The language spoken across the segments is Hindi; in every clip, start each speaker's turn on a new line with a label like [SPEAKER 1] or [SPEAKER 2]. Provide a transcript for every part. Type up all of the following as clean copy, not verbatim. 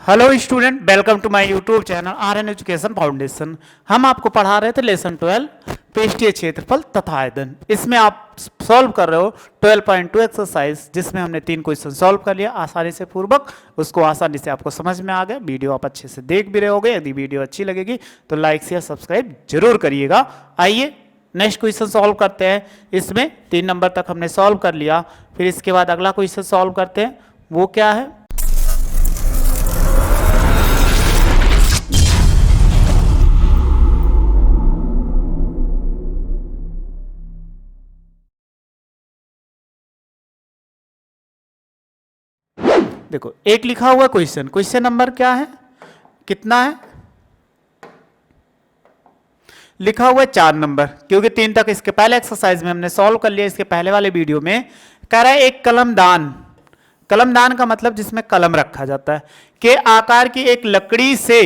[SPEAKER 1] Hello student, welcome to my YouTube channel Aryan education foundation. हम आपको पढ़ा रहे थे लेसन 12 पृष्ठीय क्षेत्रफल तथा आयतन। इसमें आप सॉल्व कर रहे हो 12.2 एक्सरसाइज, जिसमें हमने 3 क्वेश्चन सॉल्व कर लिया आसानी से पूर्वक। उसको आसानी से आपको समझ में आ गया। वीडियो आप अच्छे से देख भी रहे होगे। यदि वीडियो अच्छी लगेगी तो लाइक शेयर सब्सक्राइब जरूर करिएगा। आइए नेक्स्ट क्वेश्चन सॉल्व करते हैं। इसमें 3 नंबर तक हमने सॉल्व कर लिया। फिर इसके बाद अगला क्वेश्चन सॉल्व करते हैं। वो क्या है? देखो, एक लिखा हुआ क्वेश्चन, क्वेश्चन नंबर क्या है, कितना है? लिखा हुआ है 4 नंबर, क्योंकि 3 तक इसके पहले एक्सरसाइज में हमने सॉल्व कर लिया। इसके पहले वाले वीडियो में कह रहा है एक कलमदान, कलमदान का मतलब जिसमें कलम रखा जाता है, के आकार की एक लकड़ी से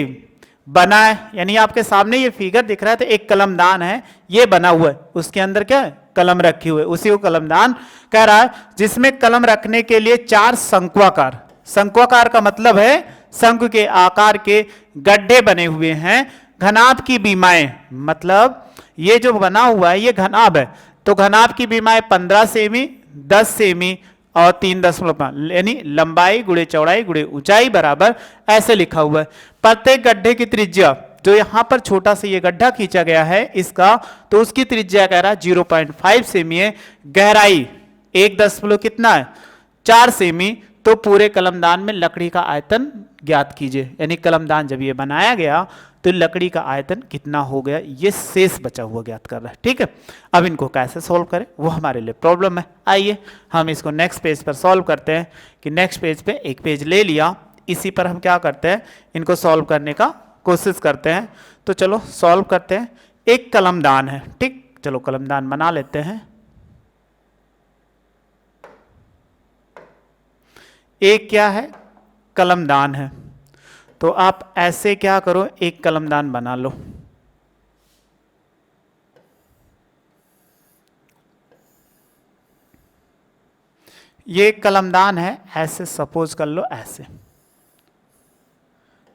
[SPEAKER 1] बना है। यानी आपके सामने ये फिगर दिख रहा है, तो एक कलमदान है, ये बना हुआ है, उसके अंदर क्या है, कलम रखी हुई है, उसी को कलमदान कह रहा है। जिसमें कलम रखने के लिए 4 शंक्वाकार, शंक्वाकार का मतलब है शंकु के आकार के गड्ढे बने हुए हैं। घनाभ की बीमाएं, मतलब ये जो बना हुआ है ये घनाभ है, तो घनाभ की बीमाएं 15 सेमी, 10 सेमी और 3.5, यानी लंबाई गुणे चौड़ाई गुणे ऊंचाई बराबर ऐसे लिखा हुआ है। प्रत्येक गड्ढे की त्रिज्या, जो यहां पर छोटा सा ये गड्ढा खींचा गया है इसका, तो उसकी त्रिज्या कह रहा है 0.5 सेमी है। गहराई 1 कितना है, 4 सेमी। तो पूरे कलमदान में लकड़ी का आयतन ज्ञात कीजिए। यानी कलमदान जब ये बनाया गया तो लकड़ी का आयतन कितना हो गया, ये शेष बचा हुआ ज्ञात कर रहा है। ठीक है, अब इनको कैसे सॉल्व करें वो हमारे लिए प्रॉब्लम है। आइए हम इसको नेक्स्ट पेज पर सॉल्व करते हैं। कि नेक्स्ट पेज पे एक पेज ले लिया, इसी पर हम क्या करते हैं, इनको सॉल्व करने का कोशिश करते हैं। तो चलो सॉल्व करते हैं। एक कलमदान है, ठीक, चलो कलमदान बना लेते हैं। एक क्या है, कलमदान है। तो आप ऐसे क्या करो, एक कलमदान बना लो। ये एक कलमदान है, ऐसे सपोज कर लो, ऐसे।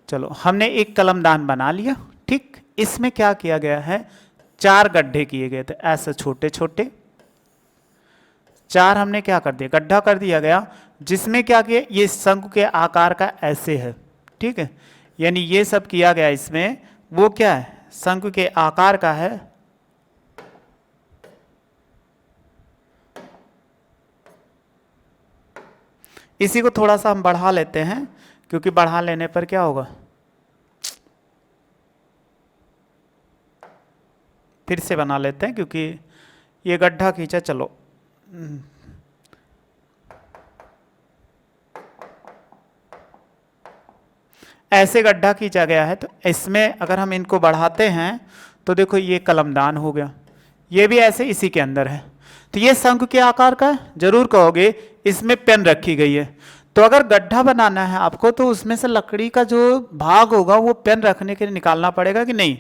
[SPEAKER 1] चलो हमने एक कलमदान बना लिया। ठीक, इसमें क्या किया गया है, 4 गड्ढे किए गए थे, ऐसे छोटे छोटे 4 हमने क्या कर दिया, गड्ढा कर दिया गया। जिसमें क्या किया, ये शंकु के आकार का ऐसे है। ठीक है, यानी ये सब किया गया इसमें, वो क्या है, शंकु के आकार का है। इसी को थोड़ा सा हम बढ़ा लेते हैं, क्योंकि बढ़ा लेने पर क्या होगा, फिर से बना लेते हैं, क्योंकि ये गड्ढा खींचा। चलो ऐसे गड्ढा खींचा गया है, तो इसमें अगर हम इनको बढ़ाते हैं तो देखो ये कलमदान हो गया, ये भी ऐसे इसी के अंदर है। तो ये शंकु के आकार का है। जरूर कहोगे इसमें पेन रखी गई है, तो अगर गड्ढा बनाना है आपको तो उसमें से लकड़ी का जो भाग होगा वो पेन रखने के लिए निकालना पड़ेगा कि नहीं।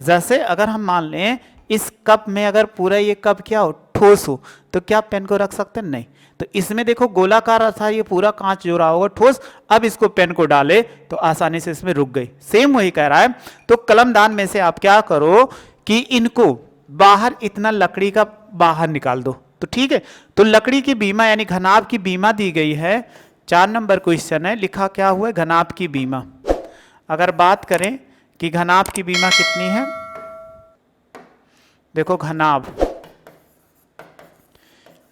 [SPEAKER 1] जैसे अगर हम मान लें इस कप में अगर पूरा ये कप क्या हो, ठोस हो, तो क्या पेन को रख सकते हैं, नहीं। तो इसमें देखो गोलाकार था, ये पूरा कांच जो रहा होगा ठोस, अब इसको पेन को डाले तो आसानी से इसमें रुक गई। सेम वही कह रहा है। तो कलमदान में से आप क्या करो कि इनको बाहर इतना लकड़ी का बाहर निकाल दो, तो ठीक है। तो लकड़ी की बीमा यानी घनाभ की बीमा दी गई है। 4 नंबर क्वेश्चन है, लिखा क्या हुआ है, घनाभ की बीमा। अगर बात करें कि घनाभ की बीमा कितनी है, देखो घनाभ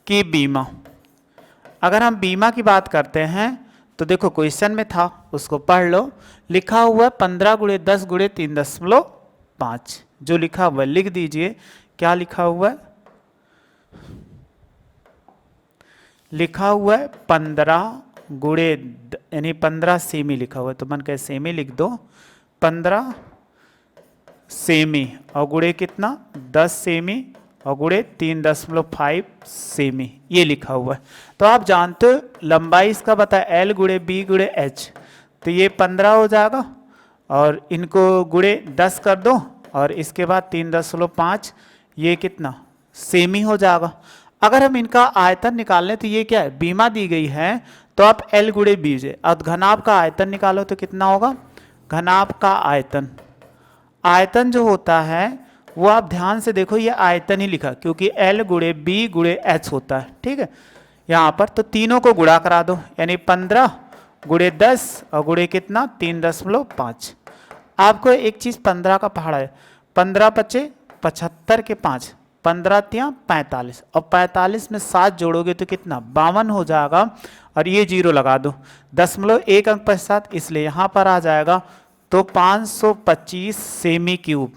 [SPEAKER 1] की बीमा, अगर हम बीमा की बात करते हैं तो देखो क्वेश्चन में था, उसको पढ़ लो। लिखा हुआ है 15 × 10 × 3.5, जो लिखा हुआ है लिख दीजिए। क्या लिखा हुआ है, लिखा हुआ है 15 यानी 15 सेमी लिखा हुआ है, तो मन कहे सेमी लिख दो, 15 सेमी और गुणे कितना, 10 सेमी और गुणे 3.5 सेमी, ये लिखा हुआ है। तो आप जानते हो लंबाई इसका बता L × B × H, तो ये 15 हो जाएगा और इनको गुणे 10 कर दो और इसके बाद 3.5, ये कितना, सेमी हो जाएगा। अगर हम इनका आयतन निकाल लें तो ये क्या है, बीमा दी गई है, तो आप L गुणे B से अब घनाभ का आयतन निकालो तो कितना होगा, घनाभ का आयतन, आयतन जो होता है वो आप ध्यान से देखो, ये आयतन ही लिखा क्योंकि L गुणे B गुणे H होता है, ठीक है। यहाँ पर तो तीनों को गुणा करा दो, यानी 15 गुणे 10 और गुणे कितना 3.5। आपको एक चीज़ 15 का पहाड़ा है, 15 पचे 75 के 5, 15 तिया 45 और 45 में 7 जोड़ोगे तो कितना 52 हो जाएगा, और ये जीरो लगा दो, 0.1 अंक पश्चात, इसलिए यहाँ पर आ जाएगा तो 525 सेमी क्यूब।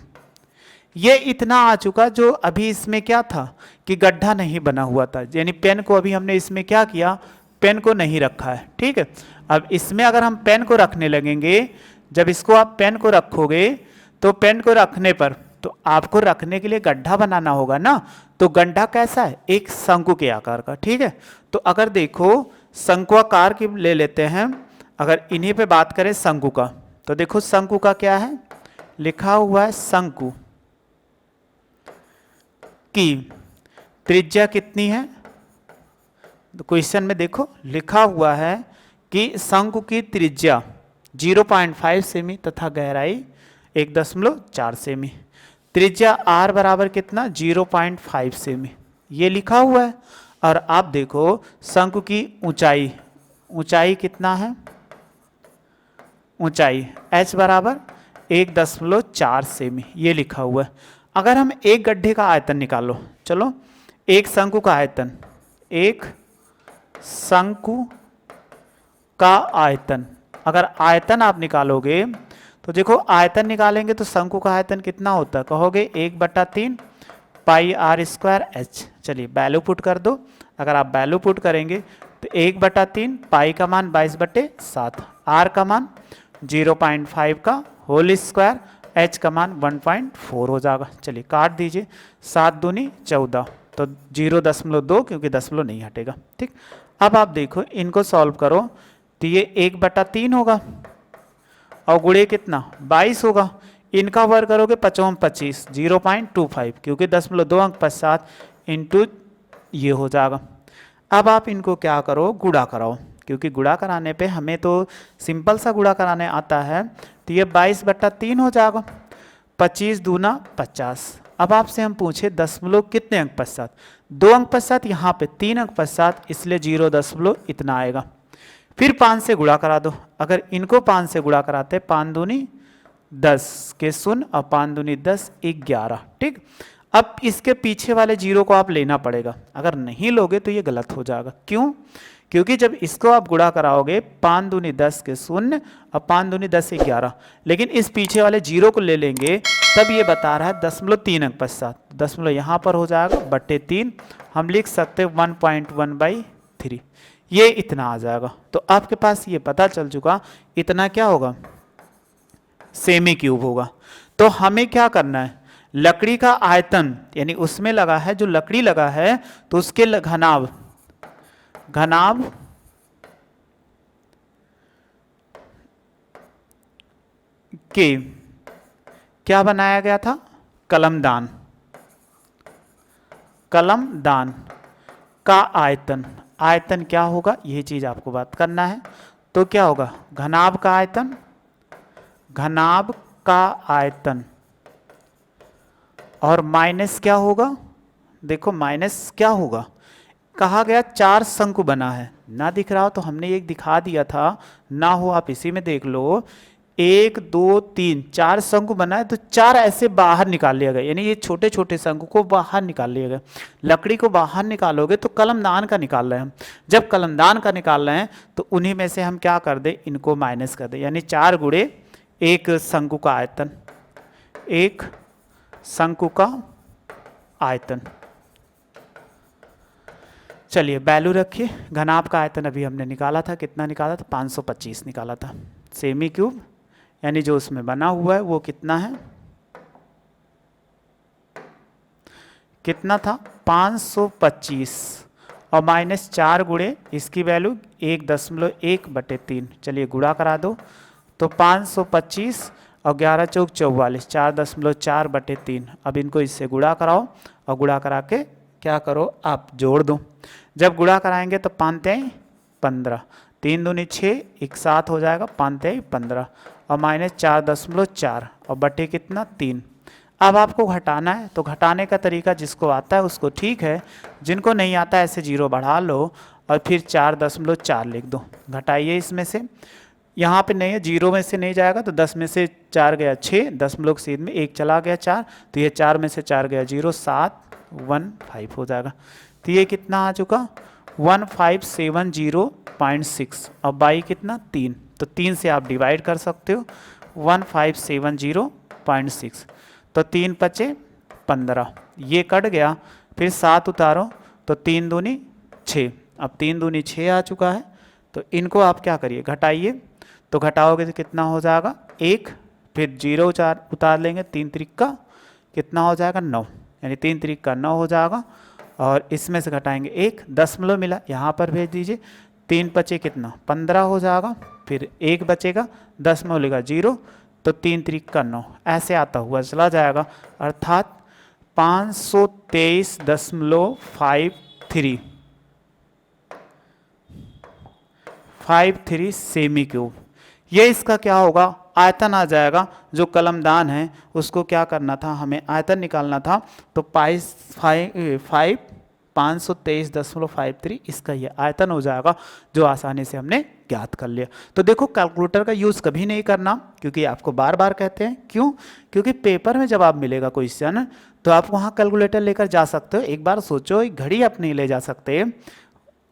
[SPEAKER 1] ये इतना आ चुका, जो अभी इसमें क्या था कि गड्ढा नहीं बना हुआ था, यानी पेन को अभी हमने इसमें क्या किया, पेन को नहीं रखा है, ठीक है। अब इसमें अगर हम पेन को रखने लगेंगे, जब इसको आप पेन को रखोगे तो पेन को रखने पर तो आपको रखने के लिए गड्ढा बनाना होगा ना, तो गड्ढा कैसा है, एक शंकु के आकार का, ठीक है। तो अगर देखो शंकुआकार की ले लेते हैं, अगर इन्हीं पे बात करें शंकु का, तो देखो शंकु का क्या है, लिखा हुआ है शंकु की त्रिज्या कितनी है, तो क्वेश्चन में देखो लिखा हुआ है कि शंकु की त्रिज्या 0.5 सेमी तथा गहराई 1.4 सेमी, त्रिज्या r बराबर कितना 0.5 सेमी, ये लिखा हुआ है। और आप देखो शंकु की ऊंचाई, ऊंचाई कितना है, ऊंचाई h बराबर 1.4 सेमी, ये लिखा हुआ है। अगर हम एक गड्ढे का आयतन निकालो, चलो एक शंकु का आयतन, एक शंकु का आयतन, अगर आयतन आप निकालोगे तो देखो आयतन निकालेंगे तो शंकु का आयतन कितना होता है, कहोगे 1/3 पाई r स्क्वायर h। चलिए वैल्यू पुट कर दो, अगर आप वैल्यू पुट करेंगे तो 1/3 पाई का मान 22/7, r का मान 0.5 का होल स्क्वायर, h का मान 1.4 हो जाएगा। चलिए काट दीजिए, 7 दूनी 14, तो 0.2 क्योंकि दशमलव नहीं हटेगा, ठीक। अब आप देखो इनको सॉल्व करो तो ये 1/3 होगा और गुणे कितना 22 होगा, इनका वर्ग करोगे 5 25 0.25 क्योंकि 0.2 अंक पश्चात इंटू ये हो जाएगा। अब आप इनको क्या करो, गुणा कराओ, क्योंकि गुणा कराने पे हमें तो सिंपल सा गुणा कराने आता है, तो ये 22/3 हो जाएगा, 25 दूना 50। अब आपसे हम पूछे दशमलव कितने अंक पश्चात, 2 अंक पश्चात, यहाँ पे 3 अंक पश्चात, इसलिए 0 इतना आएगा। फिर 5 से गुणा करा दो, अगर इनको 5 से गुणा कराते 5 दूनी 10 के 0 और 5 दूनी 10 11, ठीक। अब इसके पीछे वाले जीरो को आप लेना पड़ेगा, अगर नहीं लोगे तो ये गलत हो जाएगा। क्यों, क्योंकि जब इसको आप गुणा कराओगे 5 दूनी 10 के 0 और 5 दूनी 10 11, लेकिन इस पीछे वाले जीरो को ले लेंगे तब ये बता रहा है 0.3 अंक पश्चात, दशमलव यहाँ पर हो जाएगा /3, हम लिख सकते 1.1/3, ये इतना आ जाएगा। तो आपके पास ये पता चल चुका इतना क्या होगा, सेमी क्यूब होगा। तो हमें क्या करना है, लकड़ी का आयतन यानी उसमें लगा है, जो लकड़ी लगा है तो उसके घनाभ, घनाभ के क्या बनाया गया था, कलमदान, कलमदान का आयतन, आयतन क्या होगा ये चीज आपको बात करना है। तो क्या होगा, घनाभ का आयतन, घनाभ का आयतन, और माइनस क्या होगा, देखो माइनस क्या होगा, कहा गया 4 शंकु बना है, ना दिख रहा हो तो हमने एक दिखा दिया था, ना हो आप इसी में देख लो, 1 2 3 4 शंकु बना है, तो 4 ऐसे बाहर निकाल लिया गया, यानी ये छोटे छोटे शंकु को बाहर निकाल लिया गया। लकड़ी को बाहर निकालोगे तो कलमदान का निकाल रहे हैं हम, जब कलमदान का निकाल रहे हैं तो उन्हीं में से हम क्या कर दे, इनको माइनस कर दे, यानी 4 गुणे एक शंकु का आयतन, एक शंकु का आयतन। चलिए वैल्यू रखिए, घनाभ का आयतन अभी हमने निकाला था, कितना निकाला था 525 निकाला था, सेमी क्यूब यानी जो उसमें बना हुआ है वो कितना है, कितना था 525 और माइनस 4 गुणे इसकी वैल्यू 1.1/3। चलिए गुणा करा दो, तो 525 और 11 चौक 44, 4.4/3। अब इनको इससे गुणा कराओ और गुणा करा के क्या करो, आप जोड़ दो। जब गुणा कराएंगे तो 5 15, 3 दूनी 6, एक 7 हो जाएगा, 5 तिहाई 15 और -4.4 और बटे कितना 3। अब आपको घटाना है, तो घटाने का तरीका जिसको आता है उसको ठीक है, जिनको नहीं आता है ऐसे 0 बढ़ा लो और फिर 4.4 लिख दो। घटाइए इसमें से, यहाँ पे नहीं है, 0 में से नहीं जाएगा तो 10 में से 4 गया 6, 10 में 1 चला गया 4, तो ये 4 में से 4 गया 0, 715 हो जाएगा। तो ये कितना आ चुका 1570.6 और बाई कितना 3, तो 3 से आप डिवाइड कर सकते हो 1570.6, तो 3 पचे 15, ये कट गया, फिर 7 उतारो तो 3 दूनी 6, अब 3 दूनी 6 आ चुका है। तो इनको आप क्या करिए घटाइए, तो घटाओगे तो कितना हो जाएगा 1, फिर 0 उतार लेंगे, 3 त्रिक का कितना हो जाएगा 9, यानी 3 त्रिक का 9 हो जाएगा। और इसमें से घटाएंगे 1, दशमलव मिला यहाँ पर भेज दीजिए, 3 बचे कितना 15 हो जाएगा, फिर 1 बचेगा, दशमलव लेगा 0, तो 3 त्रिक का 9 ऐसे आता हुआ चला जाएगा, अर्थात 523.53 सेमी क्यूब। ये इसका क्या होगा आयतन आ जाएगा। जो कलमदान है उसको क्या करना था, हमें आयतन निकालना था, तो 523.53 इसका ये आयतन हो जाएगा, जो आसानी से हमने ज्ञात कर लिया। तो देखो कैलकुलेटर का यूज़ कभी नहीं करना, क्योंकि आपको बार बार कहते हैं, क्यों, क्योंकि पेपर में जब आप मिलेगा क्वेश्चन तो आप वहाँ कैलकुलेटर लेकर जा सकते हो। एक बार सोचो, एक घड़ी आप नहीं ले जा सकते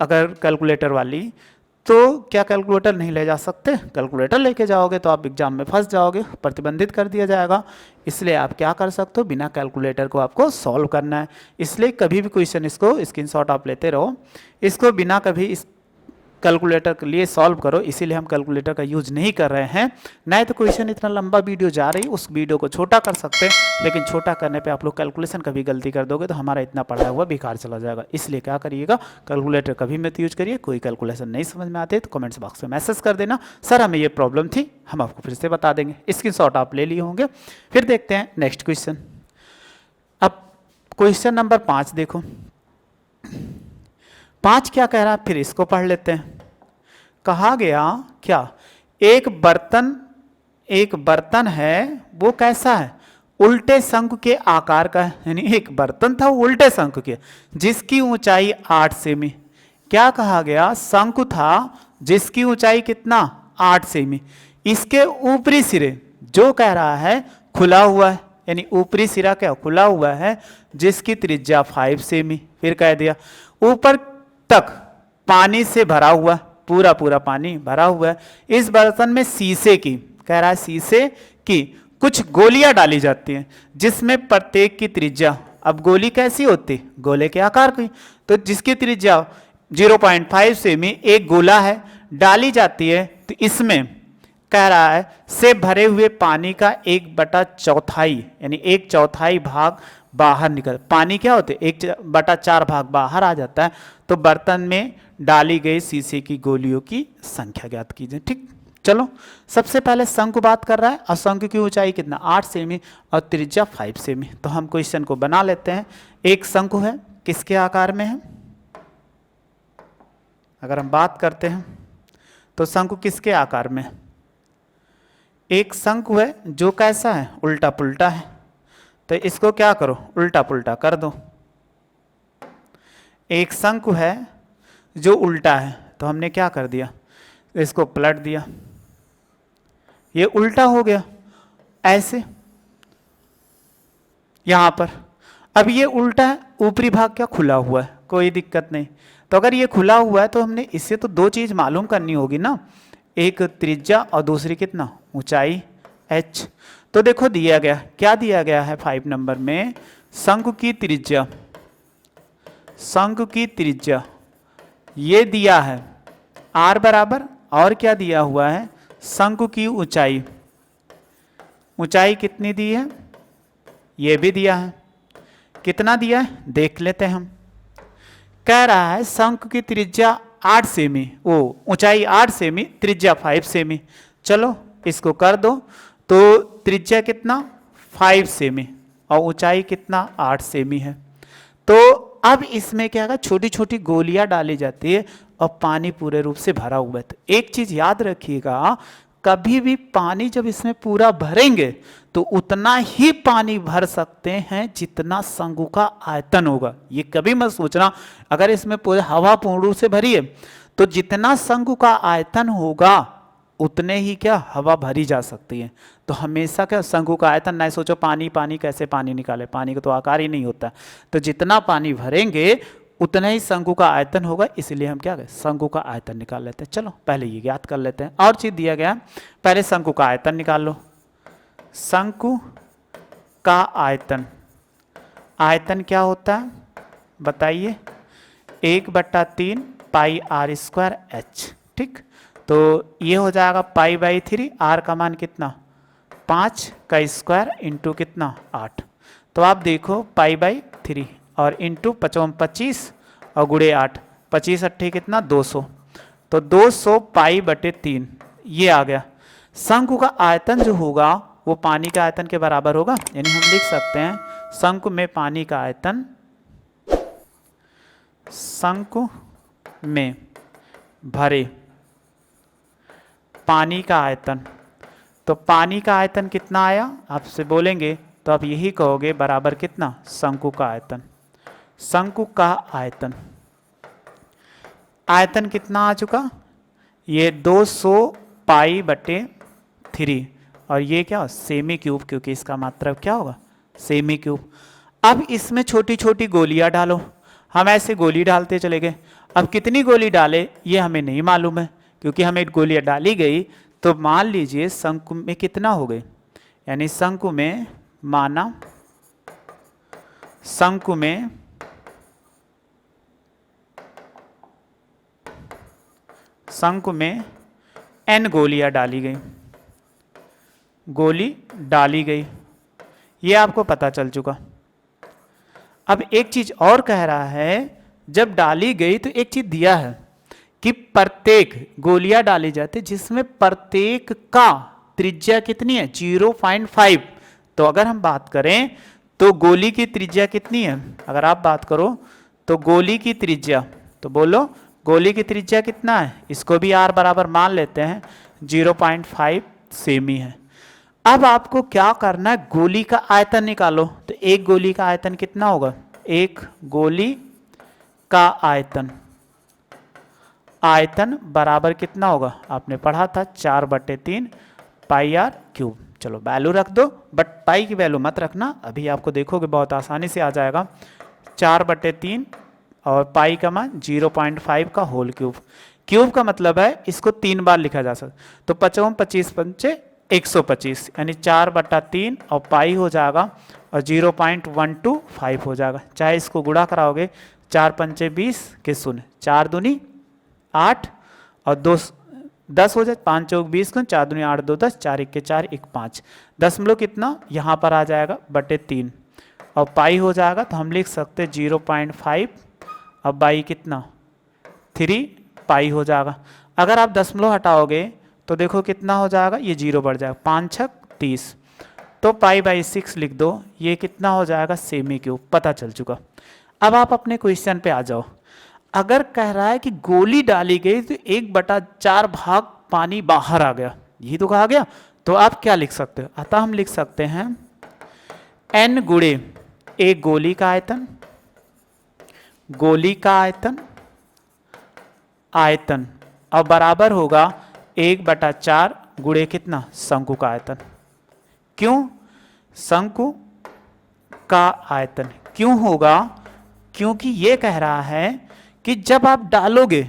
[SPEAKER 1] अगर कैलकुलेटर वाली, तो क्या कैलकुलेटर नहीं ले जा सकते, कैलकुलेटर लेके जाओगे तो आप एग्जाम में फंस जाओगे, प्रतिबंधित कर दिया जाएगा। इसलिए आप क्या कर सकते हो, बिना कैलकुलेटर को आपको सॉल्व करना है। इसलिए कभी भी क्वेश्चन इसको स्क्रीनशॉट आप लेते रहो, इसको बिना कभी इस कैलकुलेटर के लिए सॉल्व करो, इसीलिए हम कैलकुलेटर का यूज नहीं कर रहे हैं। नहीं तो क्वेश्चन इतना लंबा वीडियो जा रही, उस वीडियो को छोटा कर सकते हैं, लेकिन छोटा करने पे आप लोग कैलकुलेशन कभी गलती कर दोगे तो हमारा इतना पढ़ा हुआ बेकार चला जाएगा। इसलिए क्या करिएगा, कैलकुलेटर कभी मत यूज करिए। कोई कैलकुलेशन नहीं समझ में आते तो कमेंट्स बॉक्स में मैसेज कर देना, सर हमें ये प्रॉब्लम थी, हम आपको फिर से बता देंगे। स्क्रीनशॉट आप ले लिए होंगे। फिर देखते हैं नेक्स्ट क्वेश्चन। अब क्वेश्चन नंबर 5 देखो, 5 क्या कह रहा है, फिर इसको पढ़ लेते हैं। कहा गया क्या, एक बर्तन है, वो कैसा है, उल्टे शंकु के आकार का है, यानी एक बर्तन था वो उल्टे शंकु के, जिसकी ऊंचाई 8 सेमी। क्या कहा गया, शंकु था जिसकी ऊंचाई कितना 8 सेमी, इसके ऊपरी सिरे जो कह रहा है खुला हुआ है, यानी ऊपरी सिरा क्या खुला हुआ है, जिसकी त्रिज्या 5 सेमी। फिर कह दिया ऊपर तक पानी से भरा हुआ, पूरा पूरा पानी भरा हुआ है। इस बर्तन में शीशे की, कह रहा है शीशे की कुछ गोलियां डाली जाती हैं, जिसमें प्रत्येक की त्रिज्या, अब गोली कैसी होती, गोले के आकार की, तो जिसकी त्रिज्या 0.5 सेमी एक गोला है, डाली जाती है। तो इसमें कह रहा है से भरे हुए पानी का 1/4 यानी 1/4 भाग बाहर निकल, पानी क्या होते 1/4 भाग बाहर आ जाता है। तो बर्तन में डाली गई शीशे की गोलियों की संख्या ज्ञात कीजिए। ठीक, चलो सबसे पहले शंकु बात कर रहा है, और शंकु की ऊंचाई कितना 8 सेमी और त्रिज्या 5 सेमी। तो हम क्वेश्चन को बना लेते हैं। एक शंकु है, किसके आकार में है, अगर हम बात करते हैं तो शंकु किसके आकार में है, एक शंकु है जो कैसा है उल्टा पुल्टा है, तो इसको क्या करो उल्टा पुल्टा कर दो। एक शंकु है जो उल्टा है, तो हमने क्या कर दिया, इसको पलट दिया, ये उल्टा हो गया ऐसे यहां पर। अब ये उल्टा है, ऊपरी भाग क्या खुला हुआ है, कोई दिक्कत नहीं। तो अगर ये खुला हुआ है तो हमने इससे तो दो चीज मालूम करनी होगी ना, एक त्रिज्या और दूसरी कितना ऊंचाई h। तो देखो दिया गया, क्या दिया गया है 5 नंबर में, शंकु की त्रिज्या, शंकु की त्रिज्या ये दिया है r बराबर, और क्या दिया हुआ है शंकु की ऊंचाई, ऊंचाई कितनी दी है ये भी दिया है, कितना दिया है देख लेते हैं हम। कह रहा है शंकु की त्रिज्या 8 सेमी, वो ऊंचाई 8 सेमी, त्रिज्या 5 सेमी। चलो इसको कर दो, तो त्रिज्या कितना 5 सेमी और ऊंचाई कितना 8 सेमी है। तो अब इसमें क्या होगा, छोटी छोटी गोलियां डाली जाती है और पानी पूरे रूप से भरा हुआ है। तो एक चीज याद रखिएगा, कभी भी पानी जब इसमें पूरा भरेंगे तो उतना ही पानी भर सकते हैं जितना शंकु का आयतन होगा। ये कभी मत सोचना अगर इसमें पूरे हवा पूर्ण रूप से भरी है तो जितना शंकु का आयतन होगा उतने ही क्या हवा भरी जा सकती है। तो हमेशा क्या शंकु का आयतन, नहीं सोचो पानी पानी कैसे पानी निकाले, पानी का तो आकार ही नहीं होता। तो जितना पानी भरेंगे उतना ही शंकु का आयतन होगा, इसलिए हम क्या करें, शंकु का आयतन निकाल लेते हैं। चलो पहले ये ज्ञात कर लेते हैं। और चीज दिया गया, पहले शंकु का आयतन निकाल लो। शंकु का आयतन, आयतन क्या होता है बताइए, 1/3 पाई आर स्क्वायर एच। ठीक, तो ये हो जाएगा पाई/3, आर का मान कितना 5 का स्क्वायर इंटू कितना 8। तो आप देखो पाई/3 और इंटू 55 और गुणे 8, 25 अट्ठे कितना 200, तो 200 पाई/3 ये आ गया। शंकु का आयतन जो होगा वो पानी का आयतन के बराबर होगा, यानी हम लिख सकते हैं शंकु में पानी का आयतन, शंकु में भरे पानी का आयतन। तो पानी का आयतन कितना आया आपसे बोलेंगे तो आप यही कहोगे बराबर कितना, शंकु का आयतन। शंकु का आयतन, आयतन कितना आ चुका, ये 200 पाई/3 और ये क्या सेमी क्यूब, क्योंकि इसका मात्रक क्या होगा सेमी क्यूब। अब इसमें छोटी छोटी गोलियां डालो, हम ऐसे गोली डालते चले गए। अब कितनी गोली डाले ये हमें नहीं मालूम है, क्योंकि हमें गोलियां डाली गई तो मान लीजिए शंकु में कितना हो गए, यानी शंकु में माना शंकु में n गोलियां डाली गई, गोली डाली गई, ये आपको पता चल चुका। अब एक चीज और कह रहा है, जब डाली गई तो एक चीज दिया है कि प्रत्येक गोलियां डाली जाती जिसमें प्रत्येक का त्रिज्या कितनी है 0.5। तो अगर हम बात करें तो गोली की त्रिज्या कितनी है, अगर आप बात करो तो गोली की त्रिज्या, तो बोलो गोली की त्रिज्या कितना है, इसको भी r बराबर मान लेते हैं 0.5 सेमी है। अब आपको क्या करना है, गोली का आयतन निकालो। तो एक गोली का आयतन कितना होगा, एक गोली का आयतन, आयतन बराबर कितना होगा, आपने पढ़ा था 4/3 पाई आर क्यूब। चलो वैल्यू रख दो, बट पाई की वैल्यू मत रखना, अभी आपको देखोगे बहुत आसानी से आ जाएगा। 4/3 और पाई का मान 0.5 का होल क्यूब। क्यूब का मतलब है इसको 3 बार लिखा जा सकता, तो 55 25 पंचे 125, यानी 4/3 और पाई हो जाएगा और 0.125 हो जाएगा। चाहे इसको गुणा कराओगे, 4 पंचे 20 के 0, 4 दूनी 8 और 2 10 हो जाए, 5 चौक 20 को 4 दूनी 8 2 10, 4 1 के 4 1 5, दशमलव कितना यहाँ पर आ जाएगा /3 और पाई हो जाएगा। तो हम लिख सकते 0.5 और बाई कितना 3 पाई हो जाएगा। अगर आप दशमलव हटाओगे तो देखो कितना हो जाएगा, ये 0 बढ़ जाएगा, 5 6 30, तो पाई/6 लिख दो, ये कितना हो जाएगा सेमी क्यूब, पता चल चुका। अब आप अपने क्वेश्चन पे आ जाओ। अगर कह रहा है कि गोली डाली गई तो 1/4 भाग पानी बाहर आ गया, यही तो कहा गया, तो आप क्या लिख सकते हो, अतः हम लिख सकते हैं n गुणे एक गोली का आयतन, गोली का आयतन, आयतन और बराबर होगा 1/4 गुणे कितना शंकु का आयतन। क्यों शंकु का आयतन क्यों होगा, क्योंकि ये कह रहा है कि जब आप डालोगे,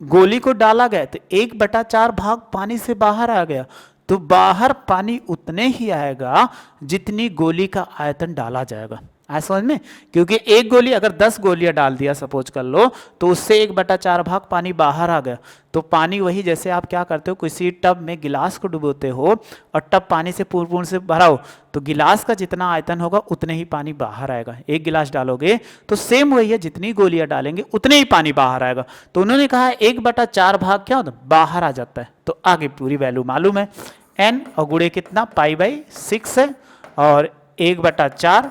[SPEAKER 1] गोली को डाला गया तो 1/4 भाग पानी से बाहर आ गया, तो बाहर पानी उतने ही आएगा जितनी गोली का आयतन डाला जाएगा। आया समझ में, क्योंकि एक गोली अगर 10 गोलियां डाल दिया सपोज कर लो, तो उससे 1/4 भाग पानी बाहर आ गया। तो पानी वही जैसे आप क्या करते हो, किसी टब में गिलास को डुबोते हो और टब पानी से पूर्ण से भरा हो, तो गिलास का जितना आयतन होगा उतने ही पानी बाहर आएगा। एक गिलास डालोगे तो सेम वही है, जितनी गोलियां डालेंगे उतने ही पानी बाहर आएगा। तो उन्होंने कहा 1/4 भाग क्या होता है, बाहर आ जाता है। तो आगे पूरी वैल्यू मालूम है, n और गुणे कितना पाई/6 है और 1/4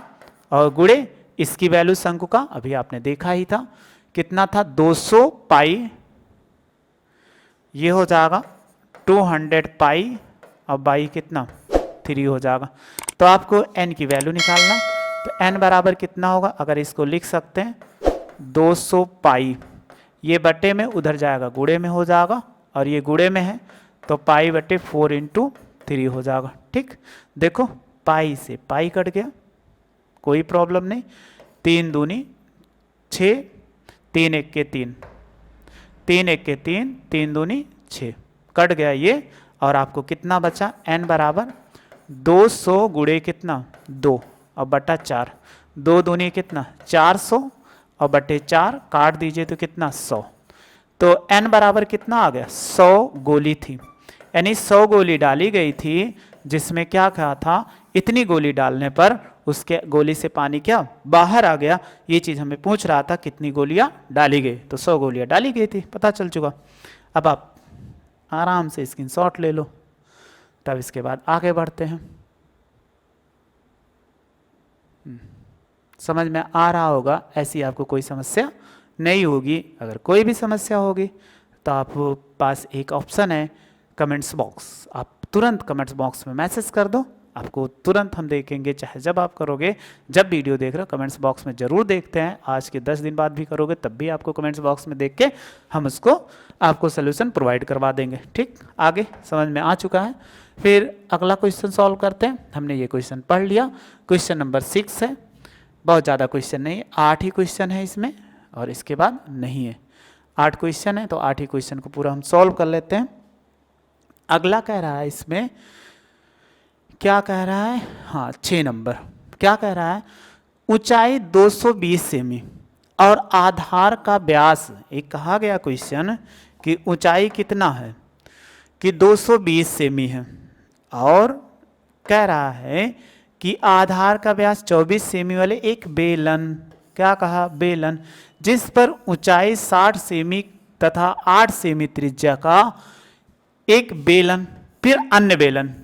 [SPEAKER 1] और गुणे इसकी वैल्यू शंकु का अभी आपने देखा ही था, कितना था 200 पाई, ये हो जाएगा 200 पाई और बाई कितना 3 हो जाएगा। तो आपको n की वैल्यू निकालना, तो n बराबर कितना होगा, अगर इसको लिख सकते हैं 200 पाई, ये बटे में उधर जाएगा गुणे में हो जाएगा, और ये गुणे में है तो पाई बटे 4 × 3 हो जाएगा। ठीक, देखो पाई से पाई कट गया, कोई प्रॉब्लम नहीं, 3 दूनी 6, 3 1 के 3, 3 1 के 3, 3 दूनी 6, कट गया ये, और आपको कितना बचा, n बराबर 200 गुणे कितना 2 और बटा 4, 2 दूनी कितना 400 और बटे 4 काट दीजिए तो कितना 100, तो n बराबर कितना आ गया 100 गोली थी, यानी 100 गोली डाली गई थी, जिसमें क्या कहा था, इतनी गोली डालने पर उसके गोली से पानी क्या बाहर आ गया। ये चीज़ हमें पूछ रहा था कितनी गोलियां डाली गई, तो 100 गोलियां डाली गई थी, पता चल चुका। अब आप आराम से स्क्रीनशॉट ले लो, तब इसके बाद आगे बढ़ते हैं। समझ में आ रहा होगा, ऐसी आपको कोई समस्या नहीं होगी। अगर कोई भी समस्या होगी तो आप पास एक ऑप्शन है कमेंट्स बॉक्स, आप तुरंत कमेंट्स बॉक्स में मैसेज कर दो, आपको तुरंत हम देखेंगे, चाहे जब आप करोगे, जब वीडियो देख रहे हो कमेंट्स बॉक्स में ज़रूर देखते हैं। आज के 10 दिन बाद भी करोगे तब भी आपको कमेंट्स बॉक्स में देख के हम उसको आपको सोल्यूशन प्रोवाइड करवा देंगे। ठीक, आगे समझ में आ चुका है। फिर अगला क्वेश्चन सॉल्व करते हैं। हमने ये क्वेश्चन पढ़ लिया, क्वेश्चन नंबर 6 है, बहुत ज़्यादा क्वेश्चन नहीं है, 8 ही क्वेश्चन है इसमें और इसके बाद नहीं है। 8 क्वेश्चन है तो 8 ही क्वेश्चन को पूरा हम सॉल्व कर लेते हैं। अगला कह रहा है इसमें, क्या कह रहा है, हाँ 6 नंबर क्या कह रहा है, ऊंचाई 220 सेमी और आधार का व्यास, एक कहा गया क्वेश्चन कि ऊंचाई कितना है कि 220 सेमी है, और कह रहा है कि आधार का व्यास 24 सेमी वाले एक बेलन, क्या कहा बेलन, जिस पर ऊंचाई 60 सेमी तथा 8 सेमी त्रिज्या का एक बेलन, फिर अन्य बेलन,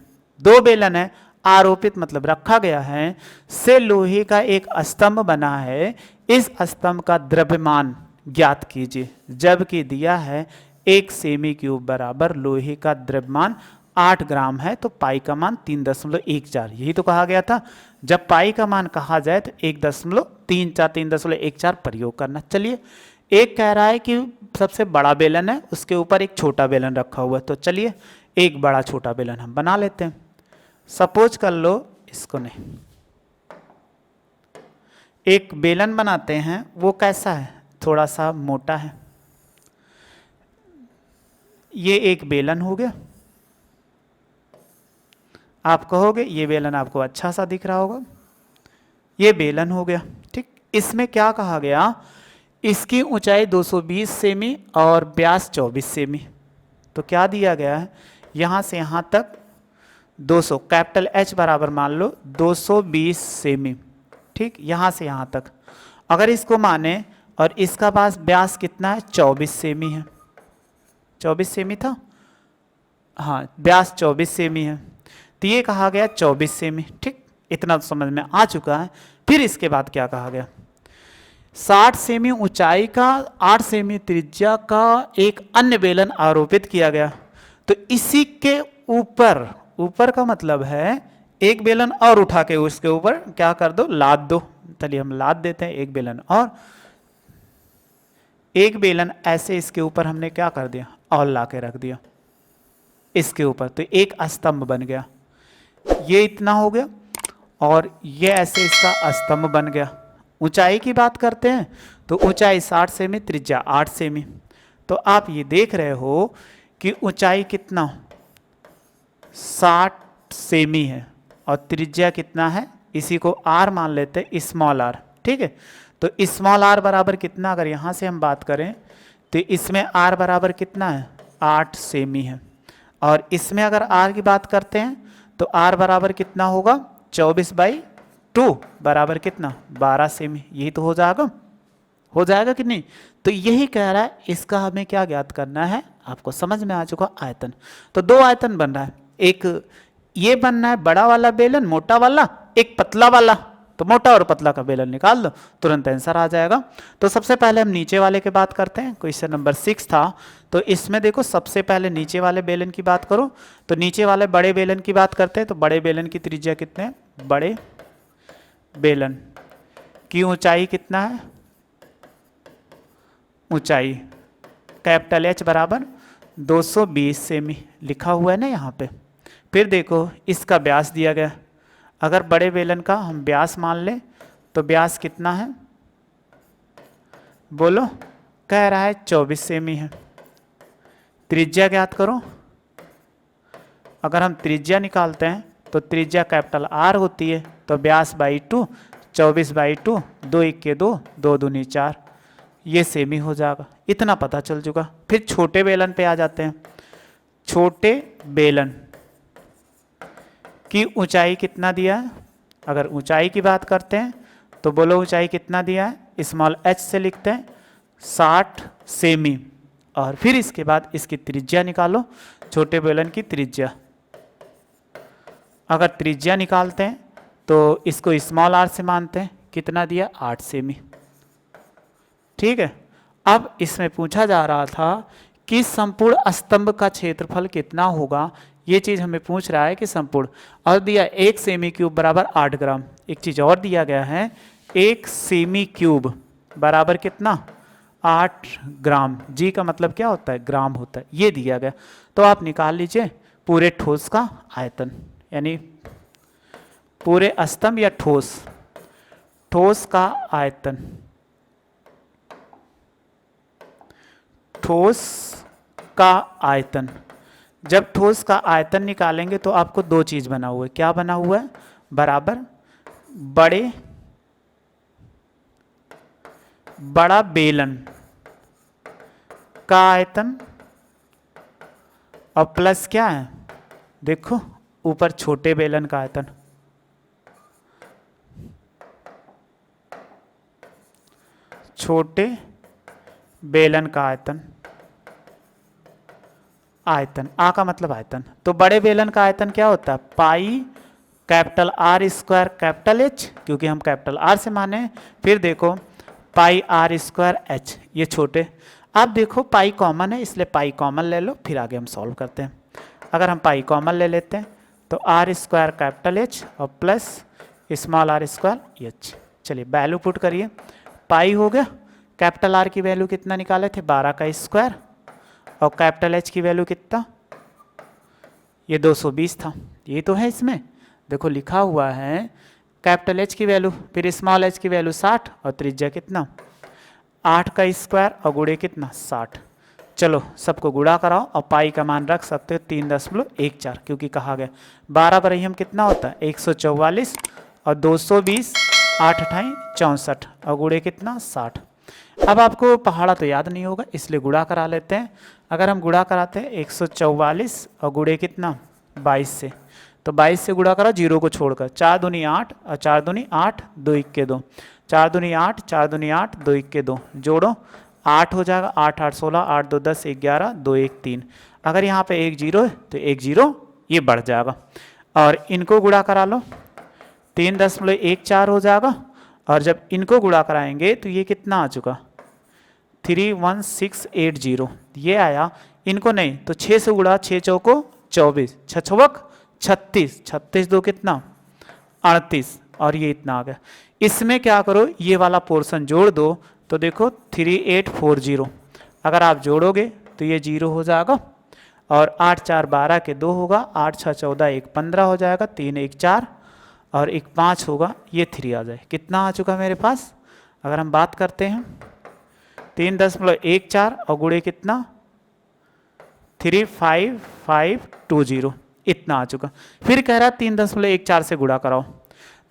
[SPEAKER 1] 2 बेलन है, आरोपित मतलब रखा गया है, से लोहे का एक स्तंभ बना है, इस स्तंभ का द्रव्यमान ज्ञात कीजिए। जबकि दिया है 1 सेमी क्यूब बराबर लोहे का द्रव्यमान 8 ग्राम है, तो पाई का मान 3.14, यही तो कहा गया था। जब पाई का मान कहा जाए तो 1.34 3.14 प्रयोग करना। चलिए, एक कह रहा है कि सबसे बड़ा बेलन है, उसके ऊपर एक छोटा बेलन रखा हुआ है, तो चलिए एक बड़ा छोटा बेलन हम बना लेते हैं। सपोज कर लो इसको, नहीं, एक बेलन बनाते हैं, वो कैसा है, थोड़ा सा मोटा है। ये एक बेलन हो गया, आप कहोगे ये बेलन आपको अच्छा सा दिख रहा होगा, ये बेलन हो गया। ठीक, इसमें क्या कहा गया, इसकी ऊंचाई 220 सेमी और व्यास 24 सेमी, तो क्या दिया गया है, यहाँ से यहाँ तक 200, कैपिटल H बराबर मान लो 220 सेमी। ठीक, यहाँ से यहाँ तक अगर इसको माने, और इसका पास व्यास कितना है 24 सेमी है, 24 सेमी था, हाँ व्यास 24 सेमी है, तो ये कहा गया 24 सेमी। ठीक, इतना तो समझ में आ चुका है। फिर इसके बाद क्या कहा गया, 60 सेमी ऊंचाई का 8 सेमी त्रिज्या का एक अन्य बेलन आरोपित किया गया, तो इसी के ऊपर, ऊपर का मतलब है एक बेलन और उठा के उसके ऊपर क्या कर दो, लाद दो। चलिए हम लाद देते हैं एक बेलन, और एक बेलन ऐसे इसके ऊपर हमने क्या कर दिया, और ला के रख दिया इसके ऊपर, तो एक स्तंभ बन गया। ये इतना हो गया, और ये ऐसे इसका स्तंभ बन गया। ऊंचाई की बात करते हैं तो ऊंचाई 60 सेमी, त्रिज्या 8 सेमी, तो आप ये देख रहे हो कि ऊंचाई कितना 60 सेमी है और त्रिज्या कितना है, इसी को r मान लेते हैं, स्मॉल r। ठीक है, तो स्मॉल r बराबर कितना, अगर यहाँ से हम बात करें तो इसमें r बराबर कितना है 8 सेमी है, और इसमें अगर r की बात करते हैं तो r बराबर कितना होगा 24/2 बराबर कितना 12 सेमी, यही तो हो जाएगा कि नहीं। तो यही कह रहा है, इसका हमें क्या ज्ञात करना है, आपको समझ में आ चुका आयतन। तो 2 आयतन बन रहा है, एक ये बनना है बड़ा वाला बेलन मोटा वाला, एक पतला वाला, तो मोटा और पतला का बेलन निकाल दो, तुरंत आंसर आ जाएगा। तो सबसे पहले हम नीचे वाले की बात करते हैं। क्वेश्चन नंबर 6 था, तो इसमें देखो सबसे पहले नीचे वाले बेलन की बात करो। तो नीचे वाले बड़े बेलन की बात करते हैं। तो बड़े बेलन की त्रिज्या कितने है? बड़े बेलन की ऊंचाई कितना है? ऊंचाई कैपिटल एच बराबर 220 सेमी लिखा हुआ है ना यहाँ पे। फिर देखो इसका व्यास दिया गया, अगर बड़े बेलन का हम व्यास मान लें तो व्यास कितना है? बोलो, कह रहा है 24 सेमी है। त्रिज्या ज्ञात करो। अगर हम त्रिज्या निकालते हैं तो त्रिज्या कैपिटल आर होती है, तो व्यास बाई 2, 24 बाई 2, 2 1 के 2, 2 दूनी 4, ये सेमी हो जाएगा। इतना पता चल चुका। फिर छोटे बेलन पे आ जाते हैं। छोटे बेलन की ऊंचाई कितना दिया है? अगर ऊंचाई की बात करते हैं तो बोलो ऊंचाई कितना दिया है? स्मॉल एच से लिखते हैं 60 सेमी। और फिर इसके बाद इसकी त्रिज्या निकालो, छोटे बेलन की त्रिज्या। अगर त्रिज्या निकालते हैं तो इसको स्मॉल आर से मानते हैं, कितना दिया? 8 सेमी। ठीक है। अब इसमें पूछा जा रहा था कि संपूर्ण स्तंभ का क्षेत्रफल कितना होगा, ये चीज हमें पूछ रहा है कि संपूर्ण, और दिया 1 सेमी क्यूब बराबर 8 ग्राम। एक चीज और दिया गया है, 1 सेमी क्यूब बराबर कितना? 8 ग्राम। जी का मतलब क्या होता है? ग्राम होता है। ये दिया गया, तो आप निकाल लीजिए पूरे ठोस का आयतन, यानी पूरे स्तंभ या ठोस का आयतन। ठोस का आयतन, जब ठोस का आयतन निकालेंगे तो आपको दो चीज बना हुआ है। क्या बना हुआ है? बराबर बड़ा बेलन का आयतन और प्लस क्या है? देखो ऊपर छोटे बेलन का आयतन। छोटे बेलन का आयतन, आयतन आ का मतलब आयतन। तो बड़े बेलन का आयतन क्या होता है? Pi capital R square capital H, क्योंकि हम कैपिटल आर से माने। फिर देखो पाई आर स्क्वायर एच, ये छोटे। अब देखो पाई कॉमन है, इसलिए पाई कॉमन ले लो, फिर आगे हम सॉल्व करते हैं। अगर हम पाई कॉमन ले लेते हैं तो आर स्क्वायर कैपिटल एच और plus small R square H. चलिए वैल्यू पुट करिए। पाई हो गया, कैपिटल आर की वैल्यू कितना निकाले थे? 12 का स्क्वायर, और कैपिटल एच की वैल्यू कितना? ये 220 था। ये तो है इसमें, देखो लिखा हुआ है कैपिटल एच की वैल्यू, फिर स्मॉल एच की वैल्यू 60, और त्रिज्या कितना? 8 का स्क्वायर और गुणे कितना? 60। चलो सबको गुणा कराओ और पाई का मान रख सकते हो 3.14, क्योंकि कहा गया 12 पर ही हम कितना होता है? 144, और 220, 8 अठाई 64, और गुणे कितना? 60। अब आपको पहाड़ा तो याद नहीं होगा, इसलिए गुणा करा लेते हैं। अगर हम गुणा कराते हैं 144 और गुणे कितना? 22 से, तो 22 से गुणा करा जीरो को छोड़कर, 4 दूनी 8 और 4 दूनी 8, 2 1 के 2, 4 दूनी 8, 4 दूनी 8, 2 1 के 2, जोड़ो 8 हो जाएगा, 8 8 16, 8 2 10, 11, 2 1 3। अगर यहाँ पे 1 0 है तो 1 0 ये बढ़ जाएगा, और इनको गुणा करा लो, 3.14 हो जाएगा। और जब इनको गुणा कराएंगे तो ये कितना आ चुका? 31680 ये आया। इनको नहीं तो 6 से गुणा, 6 चौको 24, 6 छवक 36, 36 दो कितना? 38, और ये इतना आ गया। इसमें क्या करो, ये वाला पोर्शन जोड़ दो, तो देखो 3840। अगर आप जोड़ोगे तो ये 0 हो जाएगा, और 8 4 12 के 2 होगा, 8 6 14, 1 15 हो जाएगा, 3 1 4 और 1 5 होगा, ये 3 आ जाए। कितना आ चुका मेरे पास? अगर हम बात करते हैं 3.14 और गुणे कितना? 35520, इतना आ चुका। फिर कह रहा है 3.14 से गुणा कराओ,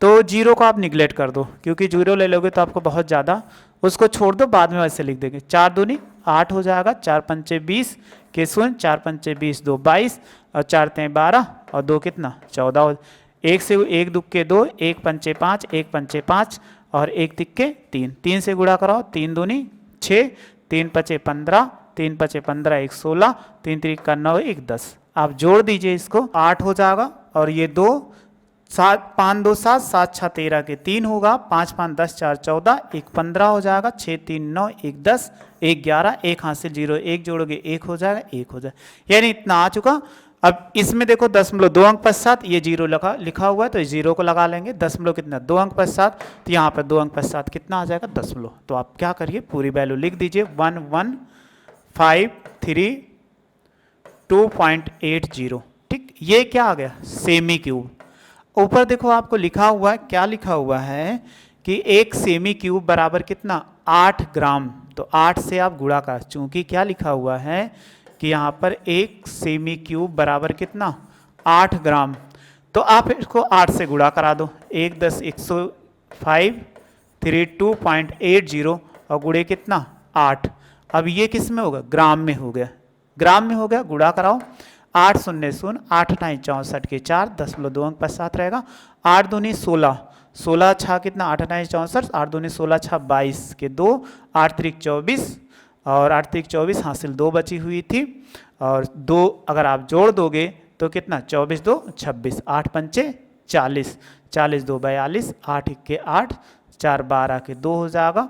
[SPEAKER 1] तो जीरो को आप निगलेक्ट कर दो, क्योंकि जीरो ले लोगे तो आपको बहुत ज़्यादा, उसको छोड़ दो, बाद में वैसे लिख देंगे। 4 दूनी 8 हो जाएगा, 4 पंचे 20 के 0, 4 पंचे 20, 2 22, और 4 तें 12, और 2 कितना? 14। 1 से 1 दुख के 2, 1 पंचे 5, 1 पंचे 5, और 1 तिक्के 3, 3 से गुणा कराओ, 3 दूनी 6, 3 पचे 15, 3 पचे 15, 1 16, 3 3 का 9, 1 10। आप जोड़ दीजिए, इसको 8 हो जाएगा, और ये 2 5 2 7, 7 6 13 के 3 होगा, 5 5 10 4 14, 1 15 हो जाएगा, 6 3 9, 1 10, 1 11, 1 हासिल 0, 1 जोड़ोगे 1 हो जाएगा, 1 हो जाएगा, यानी इतना आ चुका। अब इसमें देखो 2 अंक पश्चात ये 0 लिखा हुआ है तो 0 को लगा लेंगे, दशमलव कितना 2 अंक पश्चात, तो यहाँ पर 2 अंक पश्चात कितना आ जाएगा दशमलव। तो आप क्या करिए पूरी वैल्यू लिख दीजिए 1153.2.80। ठीक, ये क्या आ गया सेमी क्यूब। ऊपर देखो आपको लिखा हुआ है, क्या लिखा हुआ है कि एक सेमी क्यूब बराबर कितना 8 ग्राम। तो 8 से आप गुणा कर, चूंकि क्या लिखा हुआ है कि यहाँ पर एक सेमी क्यूब बराबर कितना 8 ग्राम, तो आप इसको 8 से गुणा करा दो, 1 10 105.32.80 और गुणे कितना 8। अब ये किस में होगा ग्राम में हो गया, ग्राम में हो गया, गुणा कराओ 8 0 0, 8 8 64 के 4, 10.2 अंक पश्चात रहेगा, 8 दूनी 16, 16 छा कितना 8 8 64, 8 दूनी 16 छा 22 के 2, 8 3 24 और 8 3 24 हासिल 2 बची हुई थी, और 2 अगर आप जोड़ दोगे तो कितना 24 2 26, 8 पंचे 40, 40 2 42, 8 1 के 8, 4 12 के 2 हो जाएगा,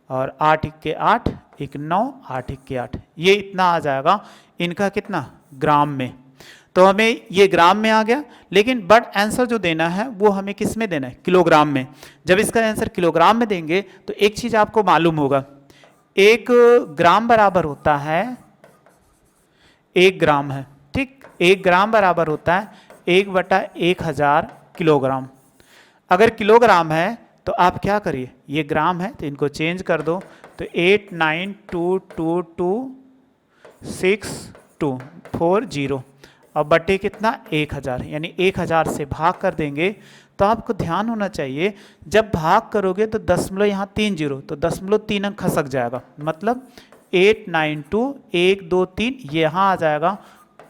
[SPEAKER 1] और 8 1 के 8, 1 9, 8 1 के 8, ये इतना आ जाएगा इनका कितना ग्राम में। तो हमें ये ग्राम में आ गया, लेकिन बट आंसर जो देना है वो हमें किस में देना है किलोग्राम में। जब इसका आंसर किलोग्राम में देंगे तो एक चीज आपको मालूम होगा, 1 ग्राम बराबर होता है 1 ग्राम है। ठीक, 1 ग्राम बराबर होता है 1/1000 किलोग्राम। अगर किलोग्राम है तो आप क्या करिए, ये ग्राम है तो इनको चेंज कर दो, तो 89222624 और बटे कितना 1000, यानी 1000 से भाग कर देंगे। तो आपको ध्यान होना चाहिए जब भाग करोगे तो दशमलव यहाँ 3 0, तो दशमलव 3 अंक खसक जाएगा, मतलब 892 1 2 3 ये यहाँ आ जाएगा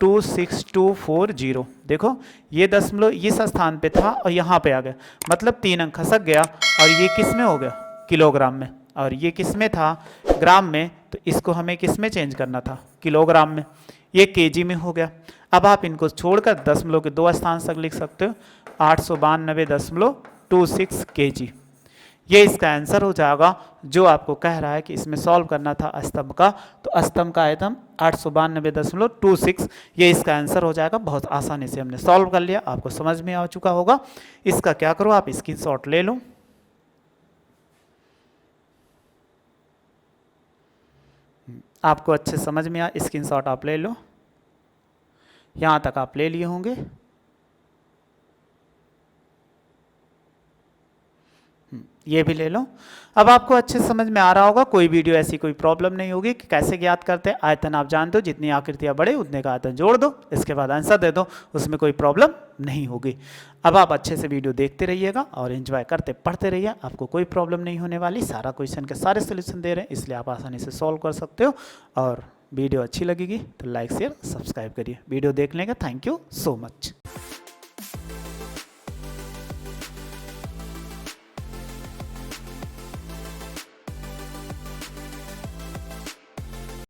[SPEAKER 1] 26240। देखो ये दशमलव इस स्थान पे था और यहाँ पे आ गया, मतलब 3 अंक खसक गया, और ये किस में हो गया किलोग्राम में, और ये किस में था ग्राम में, तो इसको हमें किस में चेंज करना था किलोग्राम में, ये केजी में हो गया। अब आप इनको छोड़कर दशमलव के 2 स्थान तक लिख सकते हो, 892.26 केजी। ये इसका आंसर हो जाएगा जो आपको कह रहा है कि इसमें सॉल्व करना था स्तंभ का, तो स्तंभ का आयतन 892.26, ये इसका आंसर हो जाएगा। बहुत आसानी से हमने सॉल्व कर लिया, आपको समझ में आ चुका होगा। इसका क्या करो, आप स्क्रीनशॉट ले लो, आपको अच्छे समझ में आ, स्क्रीनशॉट आप ले लो, यहाँ तक आप ले लिए होंगे। ये भी ले लो। अब आपको अच्छे समझ में आ रहा होगा, कोई वीडियो ऐसी कोई प्रॉब्लम नहीं होगी कि कैसे ज्ञात करते हैं। आयतन आप जानते हो, जितनी आकृतियां बढ़े उतने का आयतन जोड़ दो, इसके बाद आंसर दे दो, उसमें कोई प्रॉब्लम नहीं होगी। अब आप अच्छे से वीडियो देखते रहिएगा और एंजॉय करते पढ़ते रहिए, आपको कोई प्रॉब्लम नहीं होने वाली। सारा क्वेश्चन के सारे सोल्यूशन दे रहे हैं, इसलिए आप आसानी से सॉल्व कर सकते हो। और वीडियो अच्छी लगेगी तो लाइक शेयर सब्सक्राइब करिए। वीडियो देखने का थैंक यू सो मच।